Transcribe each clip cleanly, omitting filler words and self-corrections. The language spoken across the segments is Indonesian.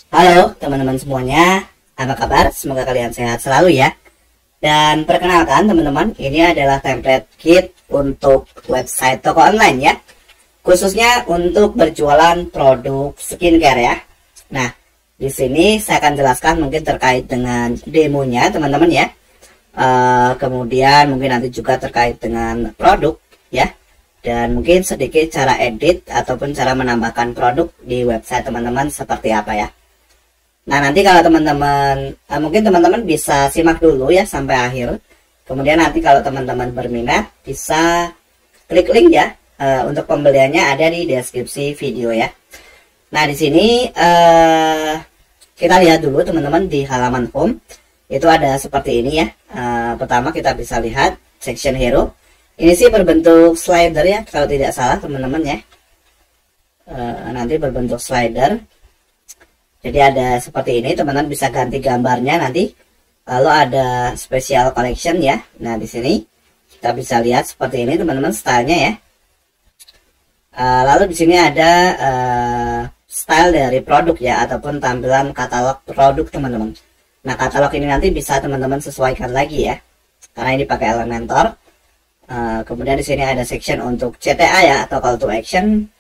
Halo teman-teman semuanya, apa kabar? Semoga kalian sehat selalu ya. Dan perkenalkan teman-teman, ini adalah template kit untuk website toko online ya, khususnya untuk berjualan produk skincare ya. Nah, di sini saya akan jelaskan mungkin terkait dengan demonya teman-teman ya. Kemudian mungkin nanti juga terkait dengan produk ya. Dan mungkin sedikit cara edit ataupun cara menambahkan produk di website teman-teman seperti apa ya. Nah, nanti kalau teman-teman mungkin teman-teman bisa simak dulu ya sampai akhir. Kemudian nanti kalau teman-teman berminat bisa klik link ya, untuk pembeliannya ada di deskripsi video ya. Nah, di sini kita lihat dulu teman-teman di halaman home itu ada seperti ini ya. Pertama kita bisa lihat section hero. Ini sih berbentuk slider ya kalau tidak salah teman-teman ya. Nanti berbentuk slider. Jadi ada seperti ini, teman-teman bisa ganti gambarnya nanti. Lalu ada special collection ya. Nah, di sini kita bisa lihat seperti ini teman-teman stylenya ya. Lalu di sini ada style dari produk ya, ataupun tampilan katalog produk teman-teman. Nah, katalog ini nanti bisa teman-teman sesuaikan lagi ya, karena ini pakai Elementor. Kemudian di sini ada section untuk CTA ya, atau call to action.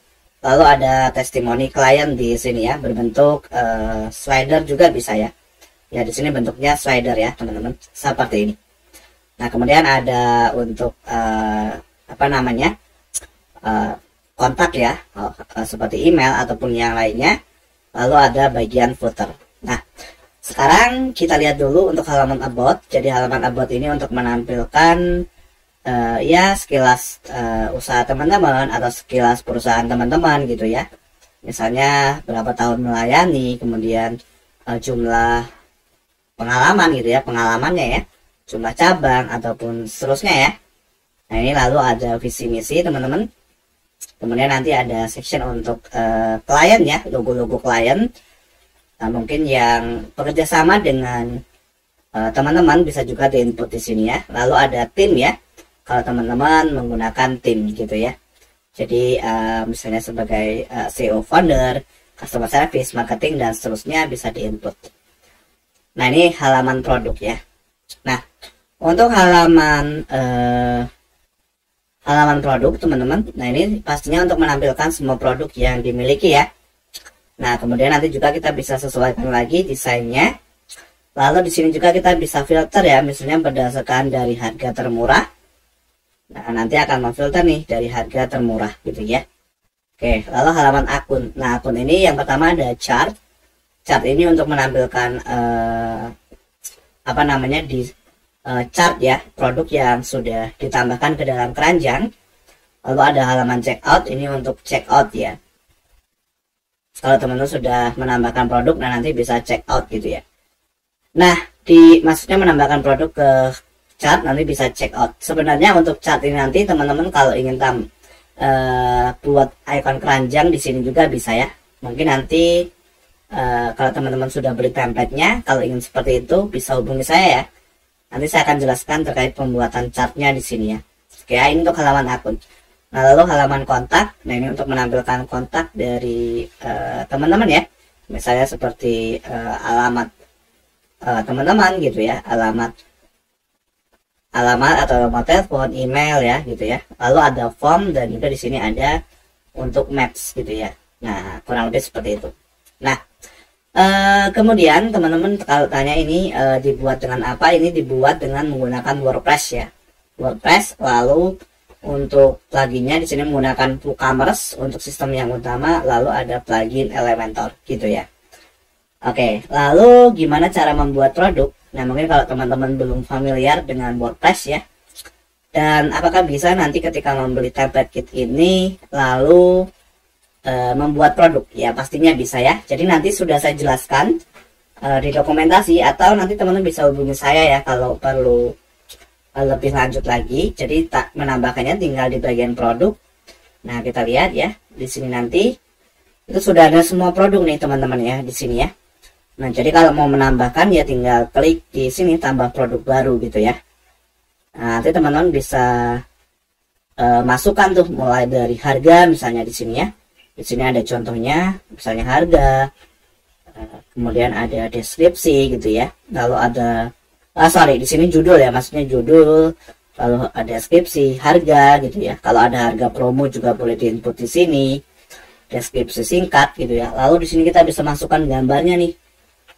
Lalu ada testimoni klien di sini ya, berbentuk slider juga bisa ya. Ya, di sini bentuknya slider ya, teman-teman, seperti ini. Nah, kemudian ada untuk kontak ya, seperti email ataupun yang lainnya. Lalu ada bagian footer. Nah, sekarang kita lihat dulu untuk halaman about. Jadi halaman about ini untuk menampilkan ya sekilas usaha teman-teman atau sekilas perusahaan teman-teman gitu ya. Misalnya berapa tahun melayani, kemudian jumlah pengalaman gitu ya, pengalamannya ya, jumlah cabang ataupun seterusnya ya. Nah, ini lalu ada visi misi teman-teman. Kemudian nanti ada section untuk klien ya, logo-logo klien. Nah, mungkin yang bekerja sama dengan teman-teman bisa juga diinput di sini ya. Lalu ada tim ya, kalau teman-teman menggunakan tim gitu ya. Jadi misalnya sebagai CEO founder, customer service, marketing dan seterusnya bisa diinput. Nah, ini halaman produk ya. Nah, untuk halaman produk teman-teman, nah ini pastinya untuk menampilkan semua produk yang dimiliki ya. Nah, kemudian nanti juga kita bisa sesuaikan lagi desainnya. Lalu di sini juga kita bisa filter ya, misalnya berdasarkan dari harga termurah. Nah, nanti akan memfilter nih dari harga termurah gitu ya. Oke, lalu halaman akun. Nah, akun ini yang pertama ada chart. Chart ini untuk menampilkan chart ya, produk yang sudah ditambahkan ke dalam keranjang. Lalu ada halaman checkout, ini untuk checkout ya. Kalau teman-teman sudah menambahkan produk, nah nanti bisa checkout gitu ya. Nah, maksudnya menambahkan produk ke chart nanti bisa check out. Sebenarnya untuk chart ini nanti teman-teman kalau ingin buat icon keranjang di sini juga bisa ya. Mungkin nanti kalau teman-teman sudah beli template-nya, kalau ingin seperti itu bisa hubungi saya ya. Nanti saya akan jelaskan terkait pembuatan chartnya di sini ya. Oke, ini untuk halaman akun. Nah, lalu halaman kontak. Nah, ini untuk menampilkan kontak dari teman-teman ya. Misalnya seperti alamat teman-teman gitu ya, alamat atau nomor telepon, email ya gitu ya. Lalu ada form dan juga di sini ada untuk maps gitu ya. Nah, kurang lebih seperti itu. Nah, kemudian teman-teman kalau tanya ini dibuat dengan apa? Ini dibuat dengan menggunakan WordPress ya. WordPress. Lalu untuk pluginnya di sini menggunakan WooCommerce untuk sistem yang utama. Lalu ada plugin Elementor gitu ya. Oke, lalu gimana cara membuat produk? Nah, mungkin kalau teman-teman belum familiar dengan WordPress ya, dan apakah bisa nanti ketika membeli template kit ini lalu membuat produk? Ya, pastinya bisa ya. Jadi nanti sudah saya jelaskan di dokumentasi, atau nanti teman-teman bisa hubungi saya ya kalau perlu lebih lanjut lagi. Jadi tak menambahkannya tinggal di bagian produk. Nah, kita lihat ya di sini nanti itu sudah ada semua produk nih teman-teman ya di sini ya. Nah, jadi kalau mau menambahkan ya tinggal klik di sini tambah produk baru gitu ya. Nah, nanti teman-teman bisa masukkan tuh mulai dari harga misalnya di sini ya. Di sini ada contohnya, misalnya harga, kemudian ada deskripsi gitu ya, lalu ada sorry, di sini judul ya, maksudnya judul, lalu ada deskripsi, harga gitu ya. Kalau ada harga promo juga boleh diinput di sini, deskripsi singkat gitu ya. Lalu di sini kita bisa masukkan gambarnya nih.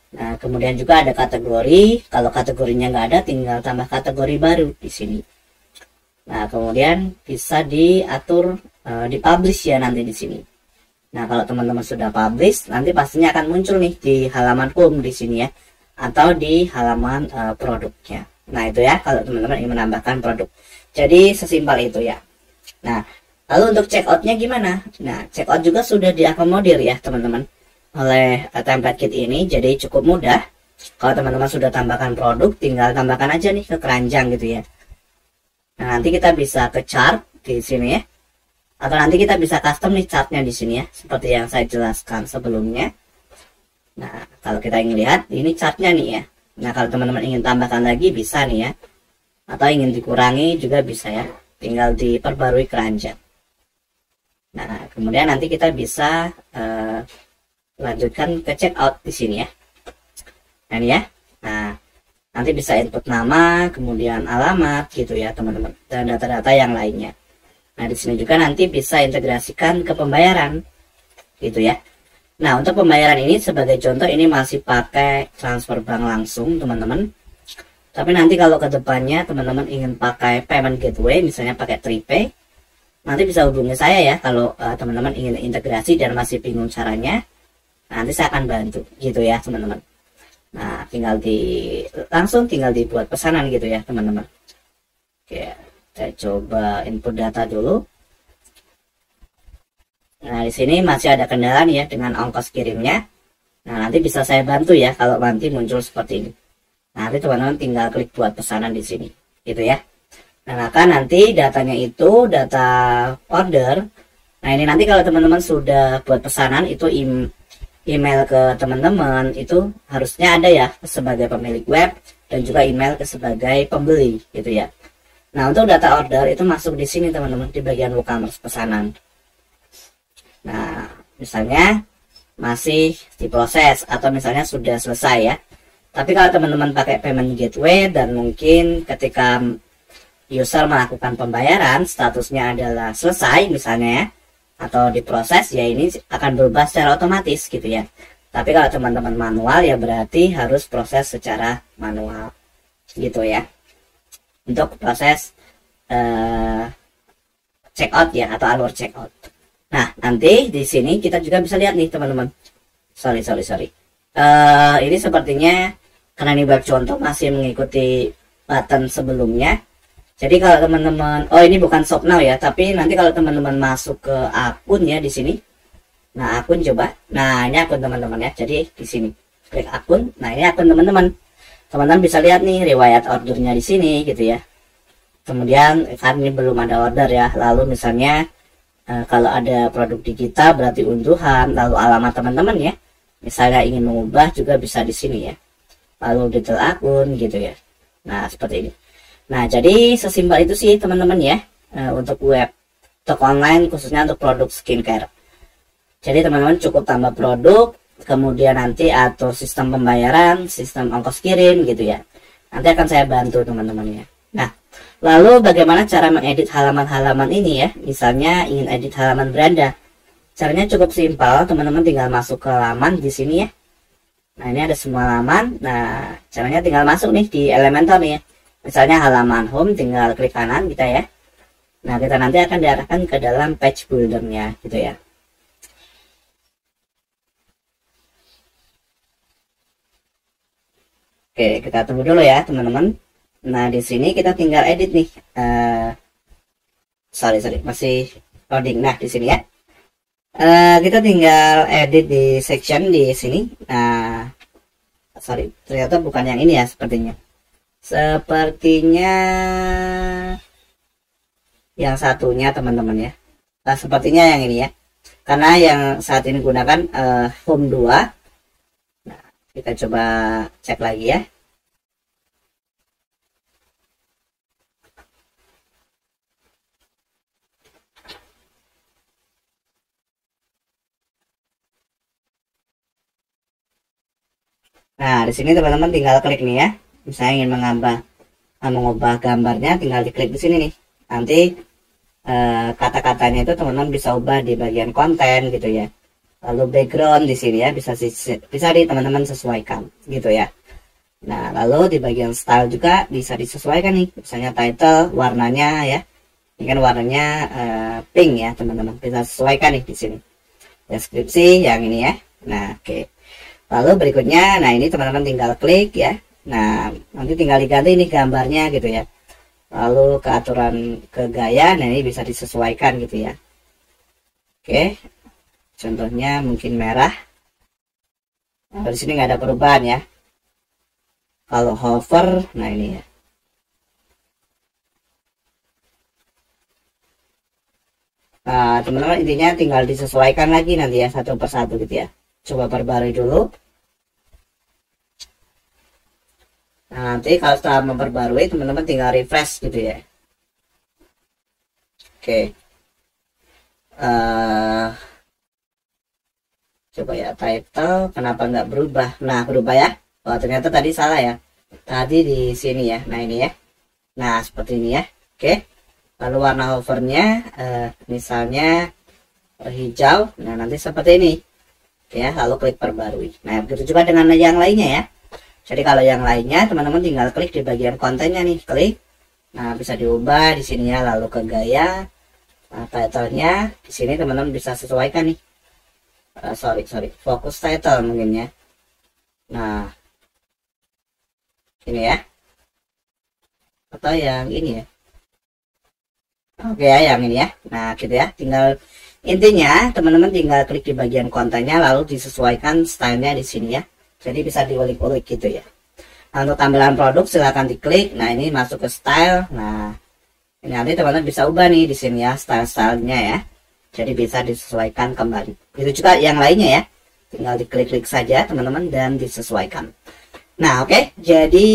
Nah, kemudian juga ada kategori. Kalau kategorinya nggak ada, tinggal tambah kategori baru di sini. Nah, kemudian bisa diatur dipublish ya nanti di sini. Nah, kalau teman-teman sudah publish, nanti pastinya akan muncul nih di halaman home di sini ya, atau di halaman produknya. Nah, itu ya kalau teman-teman ingin menambahkan produk. Jadi sesimpel itu ya. Nah, lalu untuk checkoutnya gimana? Nah, checkout juga sudah diakomodir ya teman-teman oleh template kit ini. Jadi cukup mudah. Kalau teman-teman sudah tambahkan produk, tinggal tambahkan aja nih ke keranjang gitu ya. Nah, nanti kita bisa ke chart di sini ya. Atau nanti kita bisa custom nih chartnya di sini ya, seperti yang saya jelaskan sebelumnya. Nah, kalau kita ingin lihat, ini chartnya nih ya. Nah, kalau teman-teman ingin tambahkan lagi bisa nih ya. Atau ingin dikurangi juga bisa ya. Tinggal diperbarui keranjang. Nah, kemudian nanti kita bisa lanjutkan ke checkout di sini ya. Nah, ini ya. Nah, nanti bisa input nama, kemudian alamat gitu ya, teman-teman. Dan data-data yang lainnya. Nah, di sini juga nanti bisa integrasikan ke pembayaran gitu ya. Nah, untuk pembayaran ini sebagai contoh ini masih pakai transfer bank langsung, teman-teman. Tapi nanti kalau ke depannya teman-teman ingin pakai payment gateway, misalnya pakai TriPay, nanti bisa hubungi saya ya kalau teman-teman ingin integrasi dan masih bingung caranya. Nanti saya akan bantu gitu ya, teman-teman. Nah, langsung tinggal dibuat pesanan gitu ya, teman-teman. Oke. Saya coba input data dulu. Nah, di sini masih ada kendala nih ya dengan ongkos kirimnya. Nah, nanti bisa saya bantu ya kalau nanti muncul seperti ini. Nah, nanti teman-teman tinggal klik buat pesanan di sini, gitu ya. Nah, maka nanti datanya itu data order. Nah, ini nanti kalau teman-teman sudah buat pesanan itu email ke teman-teman itu harusnya ada ya sebagai pemilik web dan juga email ke sebagai pembeli, gitu ya. Nah, untuk data order itu masuk di sini teman-teman, di bagian WooCommerce pesanan. Nah, misalnya masih diproses atau misalnya sudah selesai ya. Tapi kalau teman-teman pakai payment gateway dan mungkin ketika user melakukan pembayaran statusnya adalah selesai misalnya ya, atau diproses ya, ini akan berubah secara otomatis gitu ya. Tapi kalau teman-teman manual ya berarti harus proses secara manual gitu ya. Untuk proses checkout ya, atau alur checkout. Nah, nanti di sini kita juga bisa lihat nih teman-teman. Sorry. Ini sepertinya karena ini web contoh masih mengikuti button sebelumnya. Jadi kalau teman-teman, oh ini bukan shop now ya, tapi nanti kalau teman-teman masuk ke akun ya di sini. Nah, akun coba. Nah, ini akun teman-teman ya. Jadi di sini klik akun. Nah, ini akun teman-teman. Teman-teman bisa lihat nih riwayat ordernya di sini gitu ya. Kemudian kan ini belum ada order ya. Lalu misalnya kalau ada produk di kita berarti unduhan, lalu alamat teman-teman ya. Misalnya ingin mengubah juga bisa di sini ya. Lalu detail akun gitu ya. Nah, seperti ini. Nah, jadi sesimpel itu sih teman-teman ya untuk web toko online khususnya untuk produk skincare. Jadi teman-teman cukup tambah produk, kemudian nanti atur sistem pembayaran, sistem ongkos kirim gitu ya. Nanti akan saya bantu teman-teman ya. Nah, lalu bagaimana cara mengedit halaman-halaman ini ya? Misalnya ingin edit halaman beranda. Caranya cukup simpel, teman-teman tinggal masuk ke halaman di sini ya. Nah, ini ada semua halaman. Nah, caranya tinggal masuk nih di Elementor nih ya. Misalnya halaman home, tinggal klik kanan kita ya. Nah, kita nanti akan diarahkan ke dalam page buildernya gitu ya. Oke, kita tunggu dulu ya teman-teman. Nah, di sini kita tinggal edit nih. Sorry, masih loading. Nah, di sini ya. Kita tinggal edit di section di sini. Nah, sorry, ternyata bukan yang ini ya sepertinya. Sepertinya yang satunya teman-teman ya. Nah, sepertinya yang ini ya. Karena yang saat ini gunakan home 2. Nah, kita coba cek lagi ya. Nah, di sini teman-teman tinggal klik nih ya. Misalnya ingin mengubah gambarnya, tinggal diklik di sini nih. Nanti kata-katanya itu teman-teman bisa ubah di bagian konten gitu ya. Lalu background di sini ya bisa di teman-teman sesuaikan gitu ya. Nah, lalu di bagian style juga bisa disesuaikan nih. Misalnya title, warnanya ya. Ini kan warnanya pink ya, teman-teman. Bisa sesuaikan nih di sini. Deskripsi yang ini ya. Nah, oke. Lalu berikutnya, nah ini teman-teman tinggal klik ya. Nah, nanti tinggal diganti ini gambarnya gitu ya. Lalu ke aturan ke gaya, nah ini bisa disesuaikan gitu ya. Oke. Contohnya mungkin merah. Nah, di sini nggak ada perubahan ya. Kalau hover, nah ini ya. Nah, teman-teman intinya tinggal disesuaikan lagi nanti ya satu persatu gitu ya. Coba perbarui dulu. Nah, nanti kalau setelah memperbarui teman-teman tinggal refresh gitu ya. Oke. Coba ya title, kenapa nggak berubah? Nah, berubah ya. Oh, ternyata tadi salah ya. Tadi di sini ya. Nah, ini ya. Nah, seperti ini ya. Oke. Lalu warna hovernya misalnya hijau. Nah, nanti seperti ini. Ya, lalu klik perbarui. Nah, begitu juga dengan yang lainnya ya. Jadi kalau yang lainnya teman-teman tinggal klik di bagian kontennya nih, klik. Nah, bisa diubah di sini ya, lalu ke gaya. Nah, title-nya di sini teman-teman bisa sesuaikan nih. Sorry, fokus title mungkin ya. Nah, ini ya. Atau yang ini ya. Oke ya, yang ini ya. Nah, gitu ya. Tinggal intinya teman-teman tinggal klik di bagian kontennya lalu disesuaikan stylenya di sini ya. Jadi bisa diulik-ulik gitu ya. Nah, untuk tampilan produk silahkan diklik. Nah, ini masuk ke style. Nah, ini nanti teman-teman bisa ubah nih di sini ya style-stylenya ya. Jadi bisa disesuaikan kembali. Itu juga yang lainnya ya. Tinggal diklik-klik saja teman-teman dan disesuaikan. Nah, oke. Jadi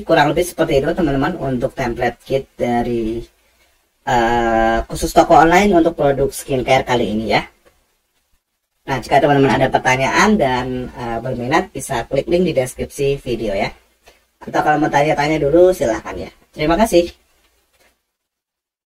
kurang lebih seperti itu teman-teman untuk template kit dari khusus toko online untuk produk skincare kali ini ya. Nah, jika teman-teman ada pertanyaan dan berminat bisa klik link di deskripsi video ya. Atau kalau mau tanya-tanya dulu silahkan ya. Terima kasih.